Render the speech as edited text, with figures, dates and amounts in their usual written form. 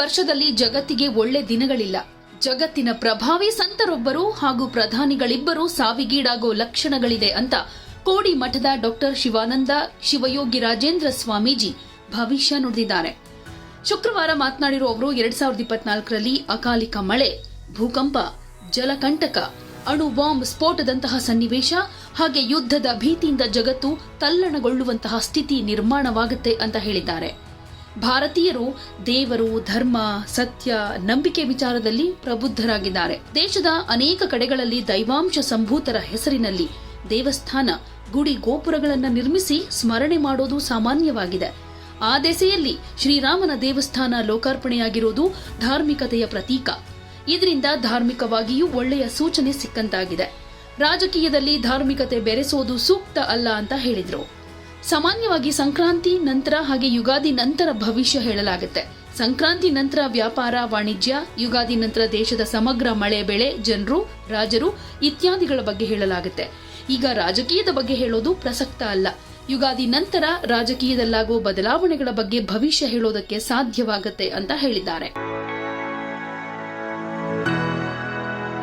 ವರ್ಷದಲ್ಲಿ ಜಗತ್ತಿಗೆ ಒಳ್ಳೆ ದಿನಗಳಿಲ್ಲ. ಜಗತ್ತಿನ ಪ್ರಭಾವಿ ಸಂತರೊಬ್ಬರು ಹಾಗೂ ಪ್ರಧಾನಿಗಳಿಬ್ಬರು ಸಾವಿಗೀಡಾಗೋ ಲಕ್ಷಣಗಳಿದೆ ಅಂತ ಕೋಡಿ ಮಠದ ಡಾಕ್ಟರ್ ಶಿವಾನಂದ ಶಿವಯೋಗಿ ರಾಜೇಂದ್ರ ಸ್ವಾಮೀಜಿ ಭವಿಷ್ಯ ನುಡಿದಿದ್ದಾರೆ. ಶುಕ್ರವಾರ ಮಾತನಾಡಿರುವ ಅವರು 2024ರಲ್ಲಿ ಅಕಾಲಿಕ ಮಳೆ, ಭೂಕಂಪ, ಜಲಕಂಟಕ, ಅಣು ಬಾಂಬ್ ಸ್ಫೋಟದಂತಹ ಸನ್ನಿವೇಶ ಹಾಗೆ ಯುದ್ಧದ ಭೀತಿಯಿಂದ ಜಗತ್ತು ತಲ್ಲಣಗೊಳ್ಳುವಂತಹ ಸ್ಥಿತಿ ನಿರ್ಮಾಣವಾಗುತ್ತೆ ಅಂತ ಹೇಳಿದ್ದಾರೆ. ಭಾರತೀಯರು ದೇವರು, ಧರ್ಮ, ಸತ್ಯ, ನಂಬಿಕೆ ವಿಚಾರದಲ್ಲಿ ಪ್ರಬುದ್ಧರಾಗಿದ್ದಾರೆ. ದೇಶದ ಅನೇಕ ಕಡೆಗಳಲ್ಲಿ ದೈವಾಂಶ ಸಂಭೂತರ ಹೆಸರಿನಲ್ಲಿ ದೇವಸ್ಥಾನ, ಗುಡಿ ಗೋಪುರಗಳನ್ನು ನಿರ್ಮಿಸಿ ಸ್ಮರಣೆ ಮಾಡೋದು ಸಾಮಾನ್ಯವಾಗಿದೆ. ಆ ದೆಸೆಯಲ್ಲಿ ಶ್ರೀರಾಮನ ದೇವಸ್ಥಾನ ಲೋಕಾರ್ಪಣೆಯಾಗಿರೋದು ಧಾರ್ಮಿಕತೆಯ ಪ್ರತೀಕ. ಇದರಿಂದ ಧಾರ್ಮಿಕವಾಗಿಯೂ ಒಳ್ಳೆಯ ಸೂಚನೆ ಸಿಕ್ಕಂತಾಗಿದೆ. ರಾಜಕೀಯದಲ್ಲಿ ಧಾರ್ಮಿಕತೆ ಬೆರೆಸೋದು ಸೂಕ್ತ ಅಲ್ಲ ಅಂತ ಹೇಳಿದ್ರು. ಸಾಮಾನ್ಯವಾಗಿ ಸಂಕ್ರಾಂತಿ ನಂತರ ಹಾಗೆ ಯುಗಾದಿ ನಂತರ ಭವಿಷ್ಯ ಹೇಳಲಾಗುತ್ತೆ. ಸಂಕ್ರಾಂತಿ ನಂತರ ವ್ಯಾಪಾರ, ವಾಣಿಜ್ಯ, ಯುಗಾದಿ ನಂತರ ದೇಶದ ಸಮಗ್ರ ಮಳೆ, ಬೆಳೆ, ಜನರು, ರಾಜರು ಇತ್ಯಾದಿಗಳ ಬಗ್ಗೆ ಹೇಳಲಾಗುತ್ತೆ. ಈಗ ರಾಜಕೀಯದ ಬಗ್ಗೆ ಹೇಳೋದು ಪ್ರಸಕ್ತ ಅಲ್ಲ. ಯುಗಾದಿ ನಂತರ ರಾಜಕೀಯದಲ್ಲಾಗುವ ಬದಲಾವಣೆಗಳ ಬಗ್ಗೆ ಭವಿಷ್ಯ ಹೇಳೋದಕ್ಕೆ ಸಾಧ್ಯವಾಗುತ್ತೆ ಅಂತ ಹೇಳಿದ್ದಾರೆ.